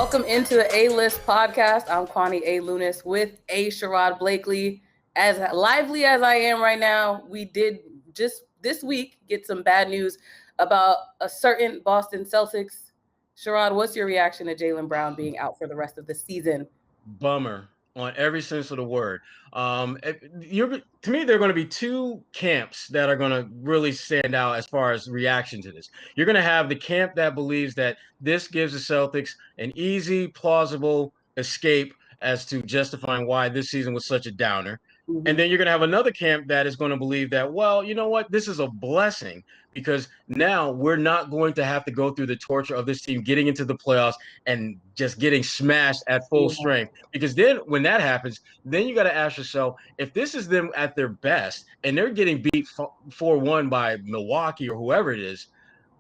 Welcome into the A-List podcast. I'm Kwani A. Lunis with A. Sherrod Blakely. As lively as I am right now, we did just this week get some bad news about a certain Boston Celtics. Sherrod, what's your reaction to Jalen Brown being out for the rest of the season? Bummer on every sense of the word. To me, there are going to be two camps that are going to really stand out as far as reaction to this. You're going to have the camp that believes that this gives the Celtics an easy, plausible escape as to justifying why this season was such a downer. And then you're going to have another camp that is going to believe that, well, you know what, this is a blessing because now we're not going to have to go through the torture of this team getting into the playoffs and just getting smashed at full strength. Because then when that happens, then you got to ask yourself, if this is them at their best and they're getting beat 4-1 by Milwaukee or whoever it is,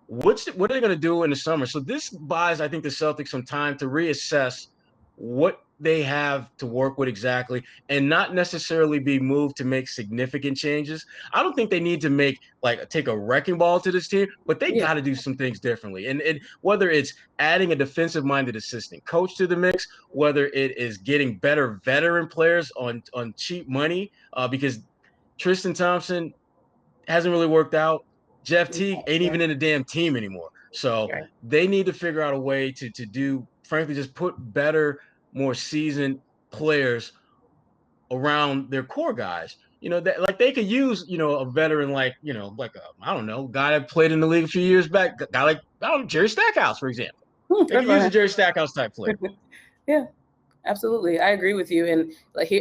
what are they going to do in the summer? So this buys, I think, the Celtics some time to reassess what they have to work with exactly and not necessarily be moved to make significant changes. I don't think they need to take a wrecking ball to this team, but they got to do some things differently. And whether it's adding a defensive-minded assistant coach to the mix, whether it is getting better veteran players on cheap money, because Tristan Thompson hasn't really worked out. Jeff Teague ain't even in the damn team anymore. So they need to figure out a way to do, frankly, just put better, more seasoned players around their core guys. You know, that like they could use, a veteran I don't know, guy that played in the league a few years back, a guy like, Jerry Stackhouse, for example. They could use a Jerry Stackhouse type player. Yeah. Absolutely. I agree with you. And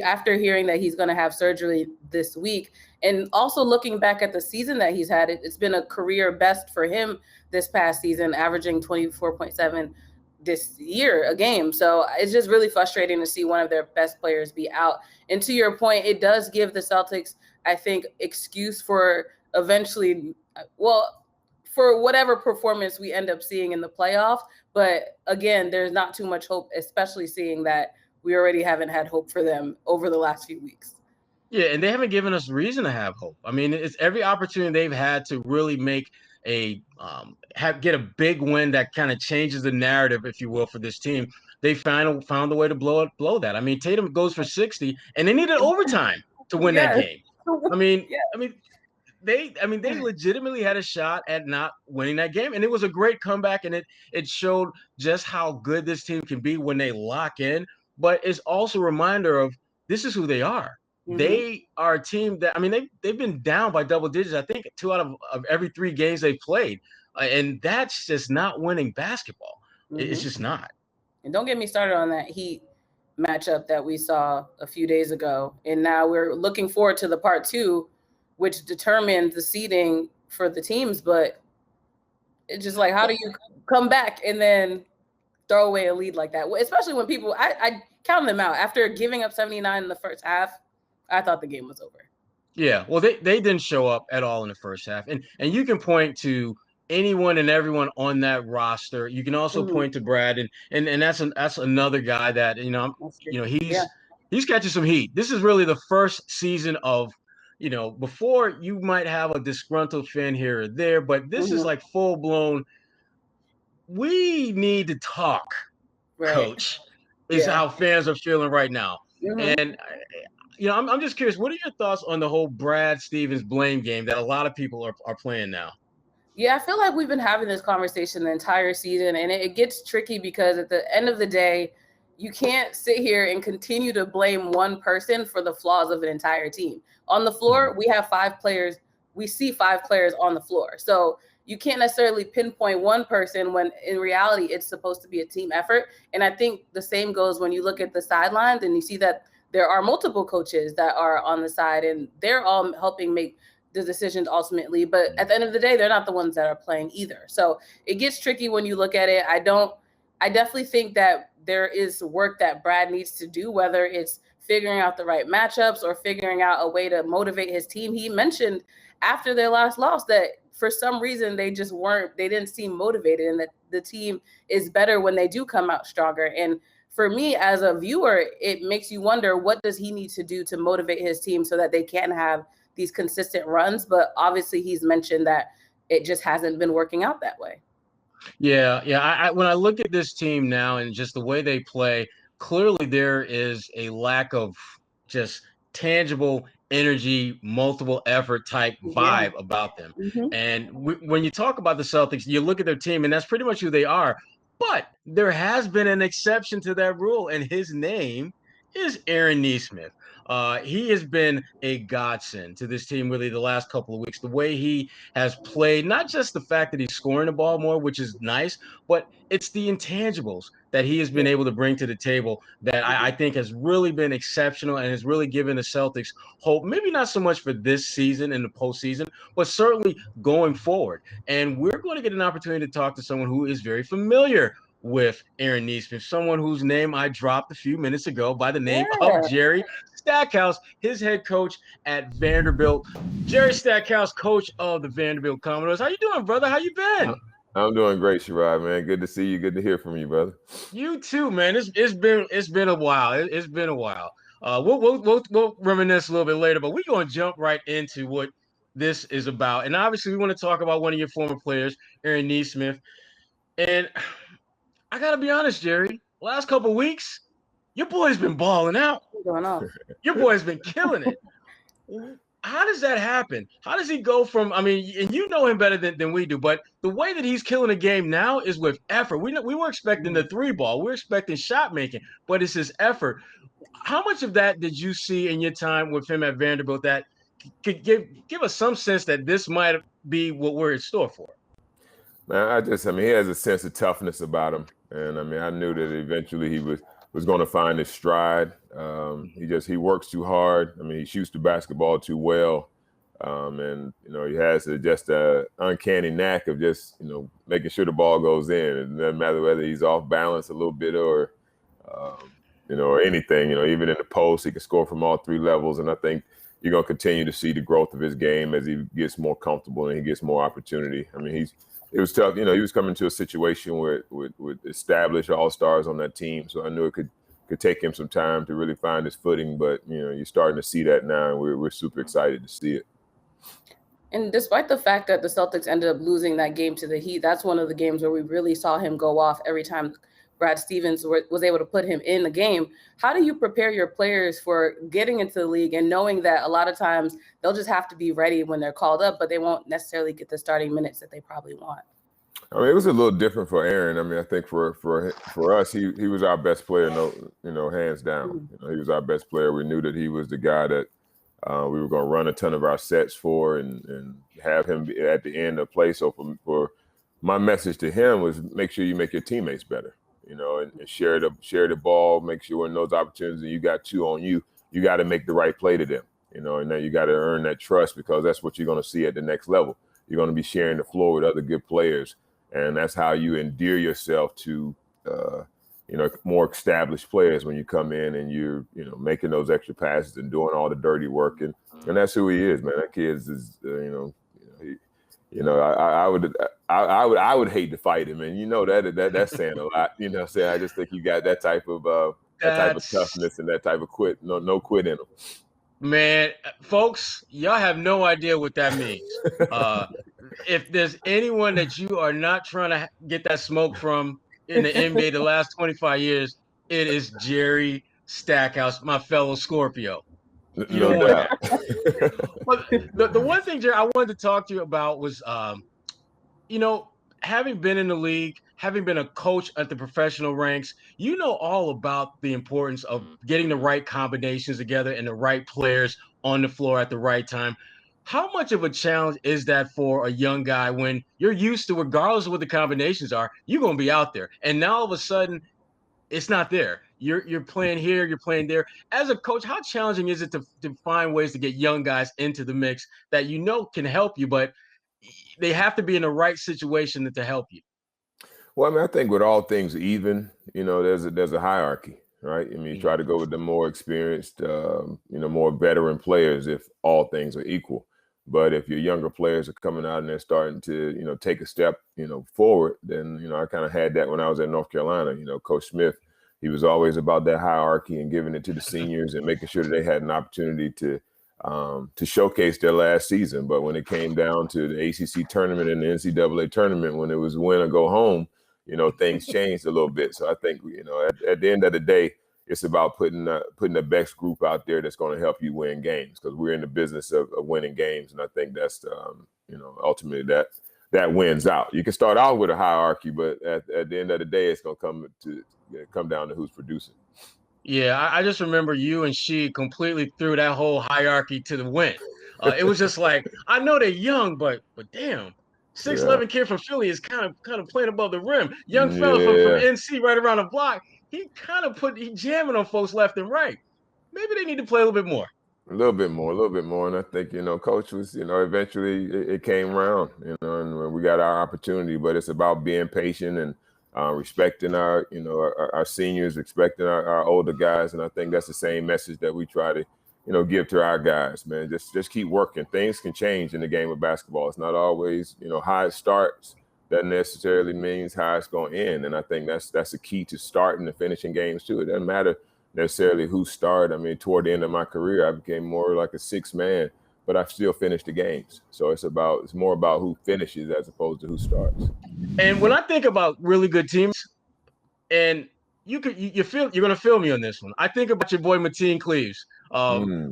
after hearing that he's going to have surgery this week and also looking back at the season that he's had, it's been a career best for him this past season, averaging 24.7 this year a game. So it's just really frustrating to see one of their best players be out. And to your point, it does give the Celtics, I think, excuse for eventually, for whatever performance we end up seeing in the playoffs. But again, there's not too much hope, especially seeing that we already haven't had hope for them over the last few weeks. Yeah, and they haven't given us reason to have hope. I mean, it's every opportunity they've had to really make get a big win that kind of changes the narrative, if you will, for this team. They found a way to blow that. I mean, Tatum goes for 60, and they needed overtime to win that game. They legitimately had a shot at not winning that game. And it was a great comeback, and it showed just how good this team can be when they lock in. But it's also a reminder of this is who they are. Mm-hmm. They are a team that, they've been down by double digits, I think, 2 out of every 3 games they've played. And that's just not winning basketball. Mm-hmm. It's just not. And don't get me started on that Heat matchup that we saw a few days ago. And now we're looking forward to the part 2, which determines the seeding for the teams. But it's just like, how do you come back and then throw away a lead like that? Especially when people, I count them out. After giving up 79 in the first half, I thought the game was over. Yeah, well, they didn't show up at all in the first half. And you can point to anyone and everyone on that roster. You can also point to Brad, and that's another guy that, he's catching some heat. This is really the first season of, before you might have a disgruntled fan here or there, but this is like full blown. We need to talk, coach, is how fans are feeling right now. Mm-hmm. And, I'm just curious, what are your thoughts on the whole Brad Stevens blame game that a lot of people are playing now? Yeah, I feel like we've been having this conversation the entire season, and it gets tricky because at the end of the day, you can't sit here and continue to blame one person for the flaws of an entire team. On the floor, we have 5 players. We see 5 players on the floor. So you can't necessarily pinpoint one person when in reality it's supposed to be a team effort. And I think the same goes when you look at the sidelines and you see that there are multiple coaches that are on the side and they're all helping make the decisions ultimately. But at the end of the day, they're not the ones that are playing either. So it gets tricky when you look at it. I definitely think that there is work that Brad needs to do, whether it's figuring out the right matchups or figuring out a way to motivate his team. He mentioned after their last loss that for some reason they didn't seem motivated, and that the team is better when they do come out stronger. And for me as a viewer, it makes you wonder, what does he need to do to motivate his team so that they can have these consistent runs? But obviously he's mentioned that it just hasn't been working out that way. Yeah, yeah. When I look at this team now and just the way they play, clearly there is a lack of just tangible energy, multiple effort type Yeah. vibe about them. Hmm. And when you talk about the Celtics, you look at their team, and that's pretty much who they are. But there has been an exception to that rule, and his name is Aaron Nesmith. He has been a godsend to this team really the last couple of weeks. The way he has played, not just the fact that he's scoring the ball more, which is nice, but it's the intangibles that he has been Yeah. able to bring to the table that I think has really been exceptional and has really given the Celtics hope. Maybe not so much for this season in the postseason, but certainly going forward. And we're going to get an opportunity to talk to someone who is very familiar with Aaron Nesmith, someone whose name I dropped a few minutes ago by the name of Yeah. Jerry Stackhouse, his head coach at Vanderbilt. Jerry Stackhouse, coach of the Vanderbilt Commodores. How you doing, brother? How you been? I'm doing great, Sherrod, man. Good to see you. Good to hear from you, brother. You too, man. It's been a while. It's been a while. We'll reminisce a little bit later, but we're gonna jump right into what this is about. And obviously, we want to talk about one of your former players, Aaron Nesmith. And I gotta be honest, Jerry. Last couple of weeks, your boy's been balling out. What's going on? Your boy's been killing it. How does that happen? How does he go from, I mean, and you know him better than we do, but the way that he's killing the game now is with effort. We were expecting the three ball. We were expecting shot making, but it's his effort. How much of that did you see in your time with him at Vanderbilt that could give us some sense that this might be what we're in store for? Man, I mean, he has a sense of toughness about him. And I mean, I knew that eventually he was going to find his stride. He works too hard. I mean, he shoots the basketball too well. And, he has just a uncanny knack of just, making sure the ball goes in. It doesn't matter whether he's off balance a little bit or anything, even in the post, he can score from all three levels. And I think you're going to continue to see the growth of his game as he gets more comfortable and he gets more opportunity. I mean, it was tough. He was coming to a situation with established all-stars on that team. So I knew it could take him some time to really find his footing. But, you're starting to see that now, and we're super excited to see it. And despite the fact that the Celtics ended up losing that game to the Heat, that's one of the games where we really saw him go off every time Brad Stevens was able to put him in the game. How do you prepare your players for getting into the league and knowing that a lot of times they'll just have to be ready when they're called up, but they won't necessarily get the starting minutes that they probably want? I mean, it was a little different for Aaron. I mean, I think for us, he was our best player, hands down. Mm-hmm. He was our best player. We knew that he was the guy that we were going to run a ton of our sets for and have him at the end of play. So for my message to him was make sure you make your teammates better. And share the ball, make sure when those opportunities and you got two on you, you got to make the right play to them, and then you got to earn that trust because that's what you're going to see at the next level. You're going to be sharing the floor with other good players. And that's how you endear yourself to, more established players when you come in and you're, making those extra passes and doing all the dirty work. And that's who he is, man. That kid is, I would hate to fight him, and that's saying a lot. I just think you got that type of toughness and that type of no quit in him. Man, folks, y'all have no idea what that means. If there's anyone that you are not trying to get that smoke from in the NBA the last 25 years, it is Jerry Stackhouse, my fellow Scorpio. You don't want that. But the one thing, Jerry, I wanted to talk to you about was, having been in the league, having been a coach at the professional ranks, you know all about the importance of getting the right combinations together and the right players on the floor at the right time. How much of a challenge is that for a young guy when you're used to, regardless of what the combinations are, you're going to be out there. And now all of a sudden, it's not there. You're playing here, you're playing there. As a coach, how challenging is it to find ways to get young guys into the mix that can help you, but they have to be in the right situation to help you? Well, I mean, I think with all things even, there's a hierarchy, right? I mean, you try to go with the more experienced, more veteran players if all things are equal. But if your younger players are coming out and they're starting to, take a step, forward, then, I kind of had that when I was at North Carolina. Coach Smith, he was always about that hierarchy and giving it to the seniors and making sure that they had an opportunity to to showcase their last season. But when it came down to the ACC tournament and the NCAA tournament, when it was win or go home, things changed a little bit. So I think, at the end of the day, it's about putting the best group out there that's going to help you win games, because we're in the business of winning games. And I think that's, ultimately that wins out. You can start out with a hierarchy, but at the end of the day, it's going to come down to who's producing. Yeah, I just remember you and she completely threw that whole hierarchy to the wind. It was just like, I know they're young, but damn, 6'11" kid from Philly is kind of playing above the rim. Young fella from NC right around the block. He jamming on folks left and right. Maybe they need to play a little bit more. A little bit more. And I think, Coach was, eventually it came around, and we got our opportunity. But it's about being patient and respecting our seniors, respecting our older guys. And I think that's the same message that we try to, give to our guys, man. Just keep working. Things can change in the game of basketball. It's not always, how it starts doesn't necessarily means how it's going to end. And I think that's the key to starting and finishing games too. It doesn't matter necessarily who started. I mean, toward the end of my career, I became more like a sixth man, but I still finished the games. So it's more about who finishes as opposed to who starts. And when I think about really good teams, and you're going to feel me on this one. I think about your boy Mateen Cleaves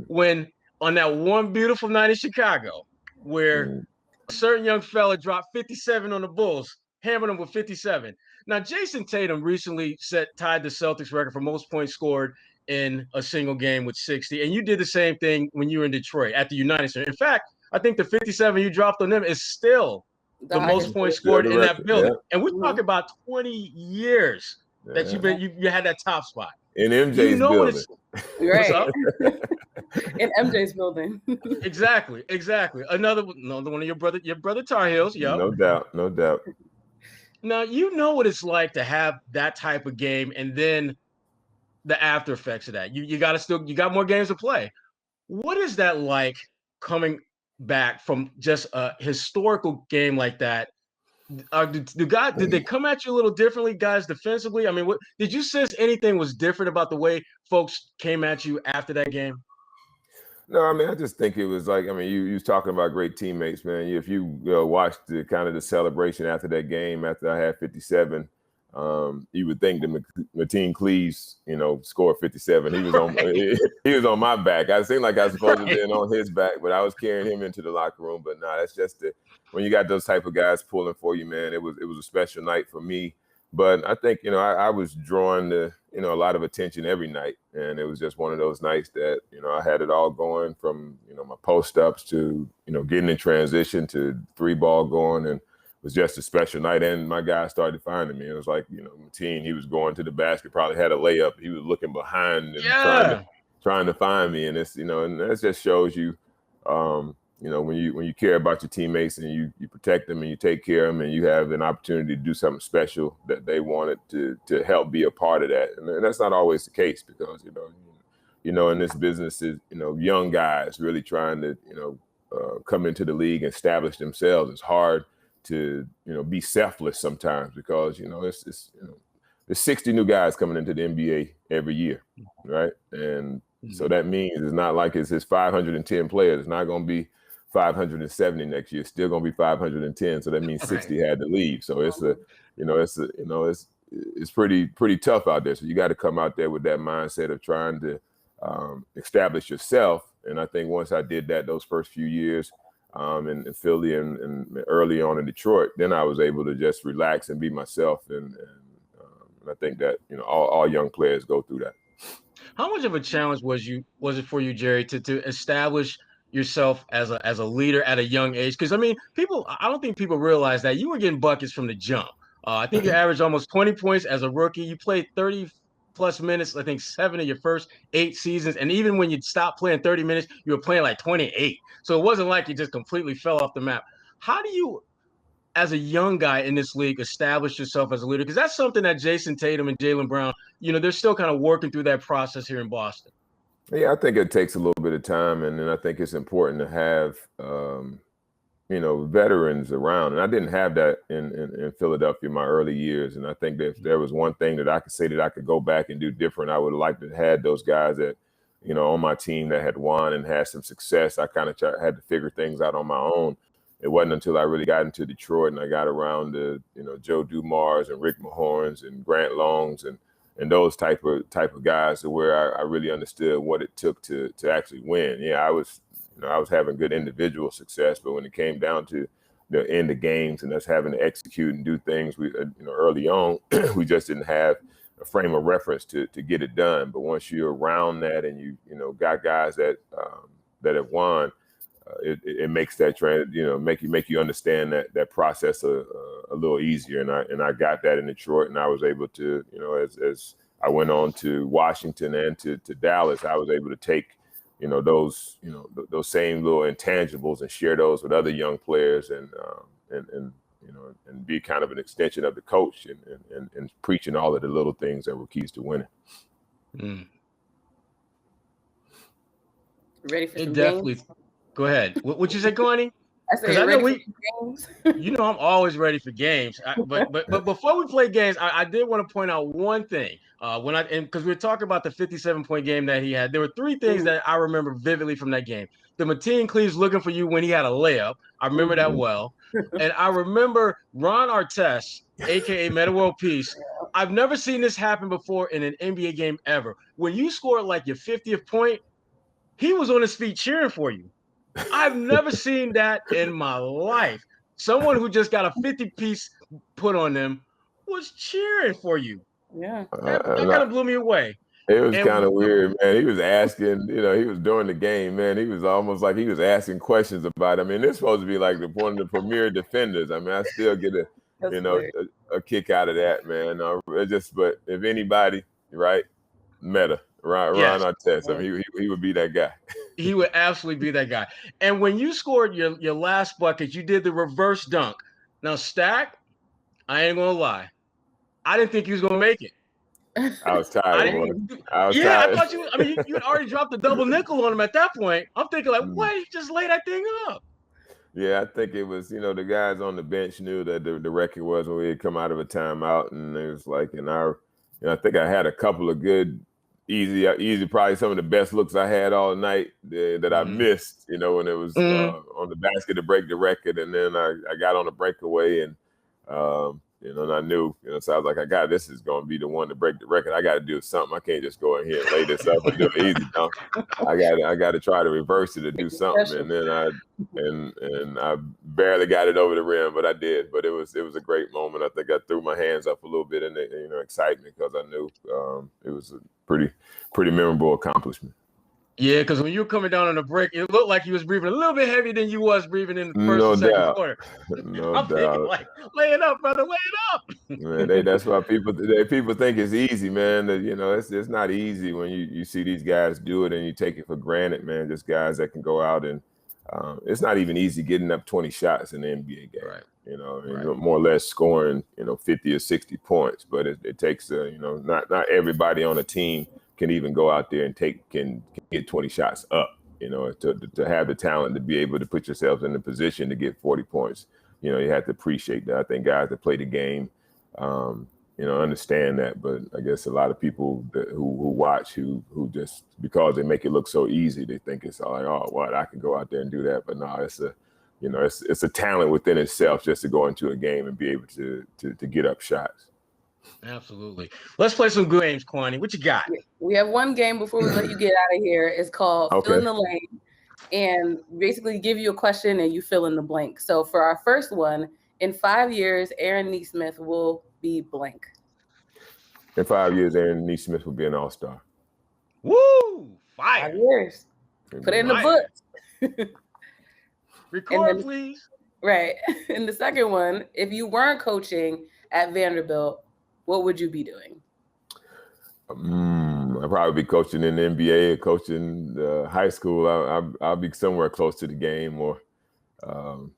when on that one beautiful night in Chicago, where a certain young fella dropped 57 on the Bulls, hammered them with 57. Now, Jason Tatum recently tied the Celtics record for most points scored in a single game with 60, and you did the same thing when you were in Detroit at the United Center. In fact, I think the 57 you dropped on them is still the most points scored in that building. Yeah. And we're talking about 20 years that you had that top spot. In MJ's building. Right. In MJ's building. Exactly. Another one of your brother Tar Heels. Yep. No doubt. Now, you know what it's like to have that type of game and then the after effects of that. You got more games to play. What is that like coming back from just a historical game like that? Did they come at you a little differently, guys, defensively? I mean, did you sense anything was different about the way folks came at you after that game? No, I mean, I just think it was like, I mean, you was talking about great teammates, man. If you watched the kind of the celebration after that game, after I had 57, you would think that Mateen Cleaves, scored 57. He was on he was on my back. I seemed like I was supposed to be on his back, but I was carrying him into the locker room. But no, that's just when you got those type of guys pulling for you, man. It was a special night for me. But I think, I was drawing a lot of attention every night. And it was just one of those nights that, I had it all going from, my post-ups to, getting in transition to 3-ball going. And it was just a special night. And my guys started finding me. It was like, Mateen, he was going to the basket, probably had a layup. He was looking behind and trying to find me. And it's, and that just shows you, when you care about your teammates and you protect them and you take care of them and you have an opportunity to do something special that they wanted to help be a part of that. And that's not always the case because, in this business is, young guys really trying to, come into the league and establish themselves. It's hard to, be selfless sometimes because, it's there's 60 new guys coming into the NBA every year, right? And so that means it's not like it's 510 players. It's not going to be 570 next year. It's still going to be 510. So that means 60 had to leave. So it's pretty tough out there. So you got to come out there with that mindset of trying to establish yourself. And I think once I did that, those first few years in Philly and early on in Detroit, then I was able to just relax and be myself. And I think that, all young players go through that. How much of a challenge was it for you, Jerry, to establish yourself as a leader at a young age? Because I mean, I don't think people realize that you were getting buckets from the jump. I think you averaged almost 20 points as a rookie. You played 30 plus minutes, I think 7 of your first 8 seasons. And even when you stopped playing 30 minutes, you were playing like 28. So it wasn't like you just completely fell off the map. How do you, as a young guy in this league, establish yourself as a leader? Because that's something that Jason Tatum and Jalen Brown, they're still kind of working through that process here in Boston. Yeah, I think it takes a little bit of time, and then I think it's important to have, veterans around. And I didn't have that in Philadelphia in my early years. And I think that if there was one thing that I could say that I could go back and do different, I would have liked to have had those guys that, on my team that had won and had some success. I kind of had to figure things out on my own. It wasn't until I really got into Detroit and I got around the, Joe Dumars and Rick Mahorns and Grant Longs and those type of guys to where I really understood what it took to actually win. Yeah, I was having good individual success, but when it came down to the end of games and us having to execute and do things, we early on, we just didn't have a frame of reference to get it done. But once you're around that and you got guys that have won, it makes that make you understand that process a little easier. And I got that in Detroit, and I was able to, as I went on to Washington and to Dallas, I was able to take those same little intangibles and share those with other young players and be kind of an extension of the coach and preaching all of the little things that were keys to winning. Ready for some games? Go ahead. What you say, Kwani? I said, ready for games? I'm always ready for games. But before we play games, I did want to point out one thing. Because we're talking about the 57-point game that he had, there were three things that I remember vividly from that game. The Mateen Cleaves looking for you when he had a layup. I remember that well. And I remember Ron Artest, a.k.a. Metta World Peace. I've never seen this happen before in an NBA game ever. When you scored like your 50th point, he was on his feet cheering for you. I've never seen that in my life. Someone who just got a 50-piece put on them was cheering for you. Yeah. That kind of blew me away. It was kind of weird, man. He was asking, he was during the game, man. He was almost like he was asking questions about it. I mean, this is supposed to be like one of the premier defenders. I mean, I still get a kick out of that, man. But if anybody, right, Metta. Ron Artest. I mean, he would be that guy. He would absolutely be that guy. And when you scored your last bucket, you did the reverse dunk. Now, Stack, I ain't gonna lie, I didn't think he was gonna make it. I was tired. Tired. I thought you. I mean, you had already dropped the double nickel on him at that point. I'm thinking like, what? He just lay that thing up. Yeah, I think it was. The guys on the bench knew that the record was when we had come out of a timeout, and it was like, I think I had a couple of good. Easy, probably some of the best looks I had all night that I missed, when it was on the basket to break the record. And then I got on a breakaway and, and I knew, so I was like, this is going to be the one to break the record. I got to do something. I can't just go in here and lay this up and do an easy dunk. I got to try to reverse it or do something. And then I barely got it over the rim, but I did. But it was a great moment. I think I threw my hands up a little bit in the excitement because I knew it was a pretty memorable accomplishment. Yeah, because when you were coming down on the break, it looked like you was breathing a little bit heavier than you was breathing in the first and second quarter. I'm thinking like, lay it up, brother, lay it up. Man, that's why people think it's easy, man. It's not easy when you see these guys do it and you take it for granted, man. Just guys that can go out and it's not even easy getting up 20 shots in the NBA game. Right. More or less scoring, 50 or 60 points, but it takes not everybody on a team can even go out there and can get 20 shots up, to have the talent to be able to put yourself in the position to get 40 points. You have to appreciate that. I think guys that play the game, understand that. But I guess a lot of people who watch who just because they make it look so easy, they think it's all like, oh, what, I can go out there and do that. But no, it's a talent within itself just to go into a game and be able to get up shots. Absolutely. Let's play some games, Kwani. What you got? We have one game before we let you get out of here. It's called Fill in the Lane, and basically give you a question and you fill in the blank. So for our first one, in 5 years, Aaron Nesmith will be blank. In 5 years, Aaron Nesmith will be an all-star. Woo! 5 years. Put it in the books. Record, please. Right. And the second one, if you weren't coaching at Vanderbilt, what would you be doing? I'd probably be coaching in the NBA or coaching high school. I'll be somewhere close to the game or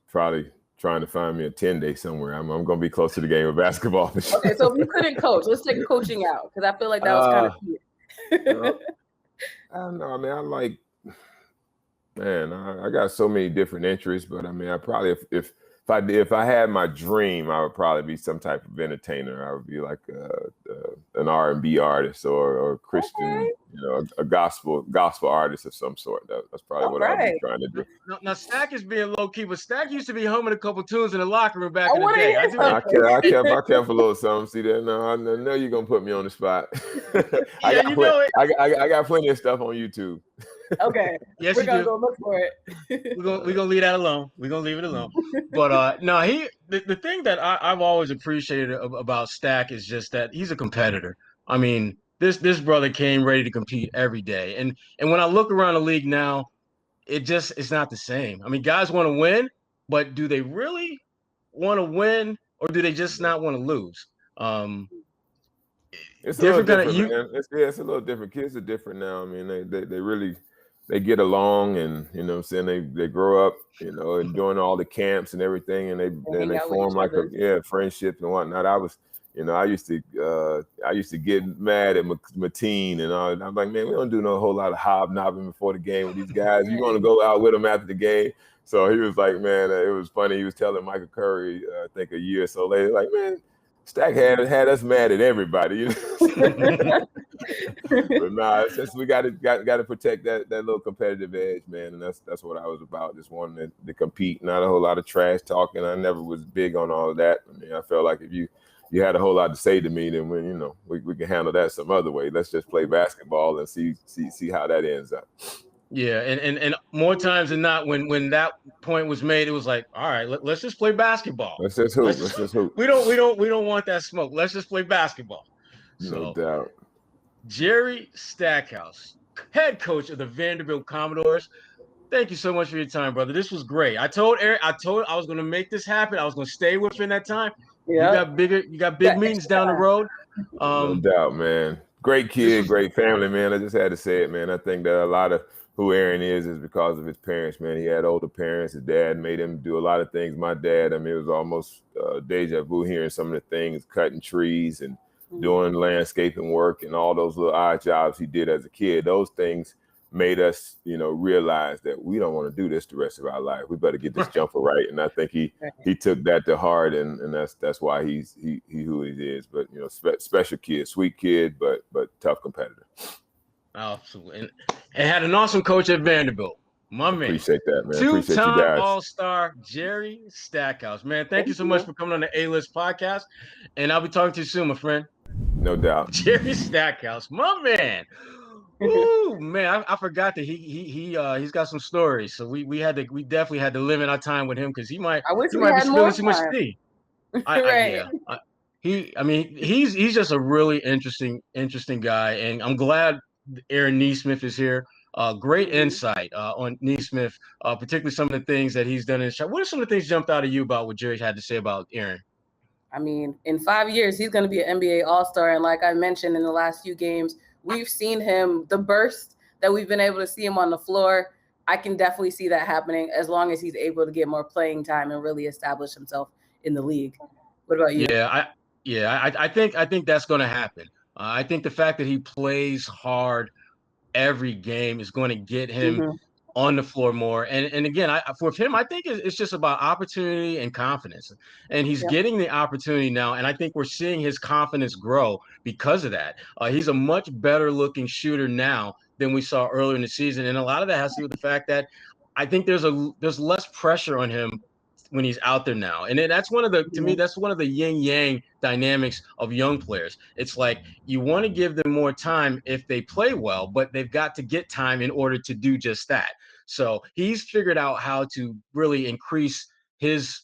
probably trying to find me a 10-day somewhere. I'm going to be close to the game of basketball. Okay, so if you couldn't coach, let's take coaching out because I feel like that was kind of cute. I don't know. I mean, I got so many different interests, but I mean, I probably, if if I had my dream, I would probably be some type of entertainer. I would be like an R&B artist or Christian, a gospel artist of some sort. That's probably what I'd be trying to do. Now Stack is being low key, but Stack used to be humming a couple tunes in the locker room back in the day. I kept a little something. See that? No, I know you're gonna put me on the spot. I got plenty of stuff on YouTube. Okay. Yes, we're gonna go look for it. We're gonna leave that alone. We're gonna leave it alone. But no, the thing that I've always appreciated about Stack is just that he's a competitor. I mean, this brother came ready to compete every day. And when I look around the league now, it's not the same. I mean, guys want to win, but do they really want to win, or do they just not want to lose? It's a little different, man. It's a little different. Kids are different now. I mean, they really get along, and what I'm saying, they grow up, and doing all the camps and everything, and they form like friendships and whatnot. I used to get mad at Mateen, and I'm like, man, we don't do no whole lot of hobnobbing before the game with these guys. You want to go out with them after the game? So he was like, man, it was funny. He was telling Michael Curry, I think a year or so later, like, man, Stack had us mad at everybody. But nah, it's just we got to protect that little competitive edge, man, and that's what I was about. Just wanting to compete, not a whole lot of trash talking. I never was big on all of that. I mean, I felt like if you had a whole lot to say to me, then we can handle that some other way. Let's just play basketball and see how that ends up. Yeah, and more times than not, when that point was made, it was like, all right, let's just play basketball. Let's just hoop. We don't want that smoke. Let's just play basketball. No doubt. Jerry Stackhouse, head coach of the Vanderbilt Commodores. Thank you so much for your time, brother. This was great. I told Eric, I was going to make this happen. I was going to stay with him that time. Yeah. You got big meetings down the road. No doubt, man. Great kid, great family, man. I just had to say it, man. I think that a lot of who Aaron is because of his parents, man. He had older parents. His dad made him do a lot of things. My dad, I mean, it was almost deja vu hearing some of the things, cutting trees and doing landscaping work and all those little odd jobs he did as a kid. Those things made us, realize that we don't want to do this the rest of our life. We better get this jumper right. And I think he took that to heart, and that's why he's who he is. But special kid, sweet kid, but tough competitor. Absolutely, and had an awesome coach at Vanderbilt. My man. Appreciate that, man. Two-time All-Star Jerry Stackhouse. Man, thank you so much for coming on the A-List podcast, and I'll be talking to you soon, my friend. No doubt. Jerry Stackhouse, my man. Ooh, man, I forgot that he's got some stories. So we definitely had to limit our time with him because he might be spilling too much tea. He's just a really interesting guy, and I'm glad Aaron Nesmith is here. Great insight on Nesmith, particularly some of the things that he's done in the shot. What are some of the things jumped out of you about what Jerry had to say about Aaron? I mean, in 5 years, he's going to be an NBA All-Star, and like I mentioned in the last few games, we've seen him, the burst that we've been able to see him on the floor. I can definitely see that happening as long as he's able to get more playing time and really establish himself in the league. What about you? I think that's going to happen. I think the fact that he plays hard every game is going to get him on the floor more. And again, for him, I think it's just about opportunity and confidence. And he's getting the opportunity now. And I think we're seeing his confidence grow because of that. He's a much better looking shooter now than we saw earlier in the season. And a lot of that has to do with the fact that I think there's less pressure on him when he's out there now. And that's to me, that's one of the yin yang dynamics of young players. It's like you want to give them more time if they play well, but they've got to get time in order to do just that. So he's figured out how to really increase his,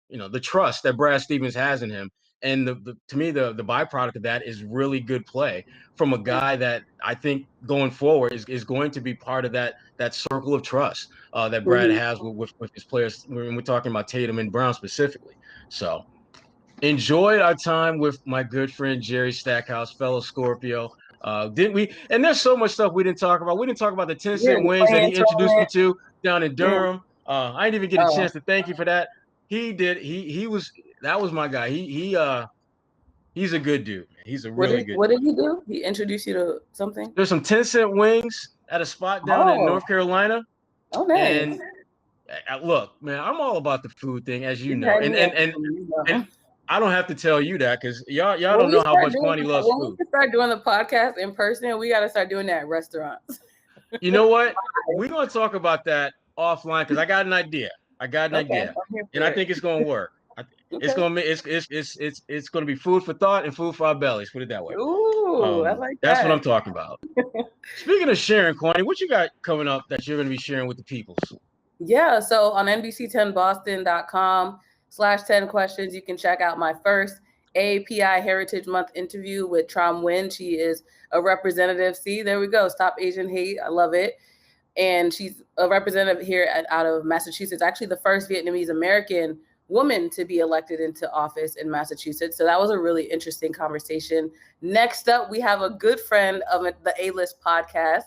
the trust that Brad Stevens has in him. And to me, the byproduct of that is really good play from a guy that I think going forward is going to be part of that circle of trust that Brad has with his players when we're talking about Tatum and Brown specifically. So enjoyed our time with my good friend Jerry Stackhouse, fellow Scorpio. Didn't we? And there's so much stuff we didn't talk about. We didn't talk about the 10-cent wings that he introduced me to down in Durham. I didn't even get a chance to thank you for that. He did. That was my guy. He's a good dude. Man. He's a really good. What did he do? He introduced you to something? There's some 10-cent wings at a spot down in North Carolina. Oh, nice. Look, man, I'm all about the food thing, as you know, had and me and at and, food, you know. and I don't have to tell you that because y'all When don't we know how start much doing Kwani loves when food. we start doing the podcast in person, we got to start doing that at restaurants. You know what? We're gonna talk about that offline because I got an idea. I got an Okay, idea, I'm here and for I it. think it's gonna work. It's Okay. gonna it's gonna be food for thought and food for our bellies. Put it that way. Ooh, I like That's what I'm that. talking about. Speaking of sharing, Kwani, what you got coming up that you're gonna be sharing with the peoples? Yeah, so on NBC10Boston.com/10 questions, you can check out my first API Heritage Month interview with Tram Nguyen. She is a representative. See, there we go. Stop Asian hate. I love it. And she's a representative here out of Massachusetts, actually the first Vietnamese American woman to be elected into office in Massachusetts. So that was a really interesting conversation. Next up, we have a good friend of the A-List podcast,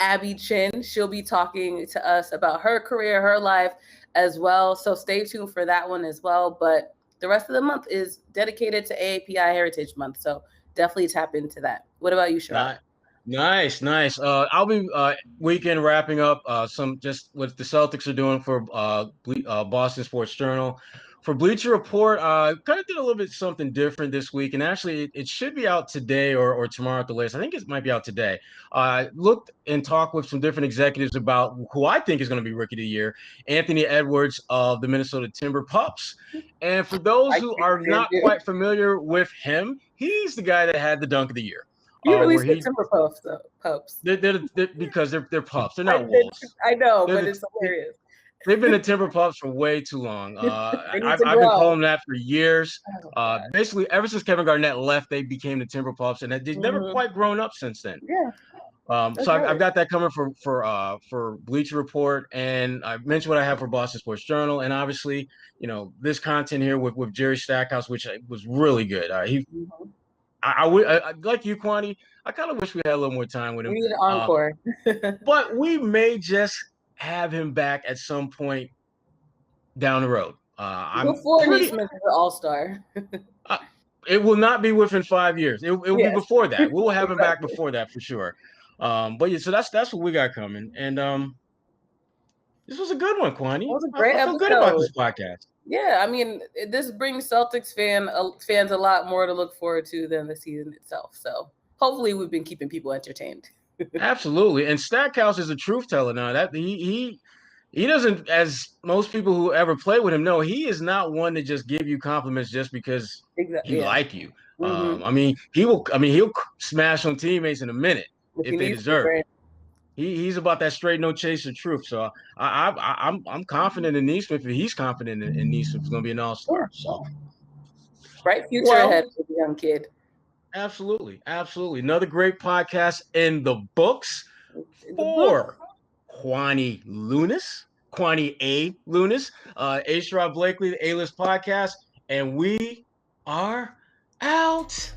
Abby Chin. She'll be talking to us about her career, her life as well. So stay tuned for that one as well. But the rest of the month is dedicated to AAPI Heritage Month. So definitely tap into that. What about you, Sherrod? Nice. I'll be weekend wrapping up some just what the Celtics are doing for Boston Sports Journal. For Bleacher Report, kind of did a little bit something different this week, and actually it should be out today or tomorrow at the latest. I think it might be out today. Looked and talked with some different executives about who I think is going to be Rookie of the Year, Anthony Edwards of the Minnesota Timber Pups. And for those who are not quite familiar with him, he's the guy that had the Dunk of the Year. You really Where said he Timber Pups, though. Pups. they're because they're pups. They're not wolves. I know, but They're it's hilarious. They've been the Timber Pups for way too long. They need I've to been grow. calling that for years. Oh, Basically, ever since Kevin Garnett left, they became the Timber Pups, and they've never quite grown up since then. Yeah. So I've got that coming for Bleacher Report, and I mentioned what I have for Boston Sports Journal, and obviously, you know, this content here with Jerry Stackhouse, which was really good. I like you, Kwani. I kind of wish we had a little more time with him. We need an encore. But we may just have him back at some point down the road. Before Nesmith is an all-star. It will not be within 5 years. It will be before that. We'll have him back before that for sure. But yeah, so that's what we got coming. And this was a good one, Kwani. It was a great I feel good about this podcast. Yeah, I mean, this brings Celtics fans a lot more to look forward to than the season itself. So hopefully we've been keeping people entertained. Absolutely. And Stackhouse is a truth teller now. That he doesn't, as most people who ever play with him know, he is not one to just give you compliments just because he like you. I mean, he'll smash on teammates in a minute if they deserve it. He's about that straight no chaser truth. So I'm confident in Nesmith. If he's confident in Nesmith, he's gonna be an all-star. So bright future ahead for the young kid. Absolutely. Another great podcast in the books for Kwani Lunis, Kwani A. Lunis, Sherrod Blakely, the A-List podcast, and we are out.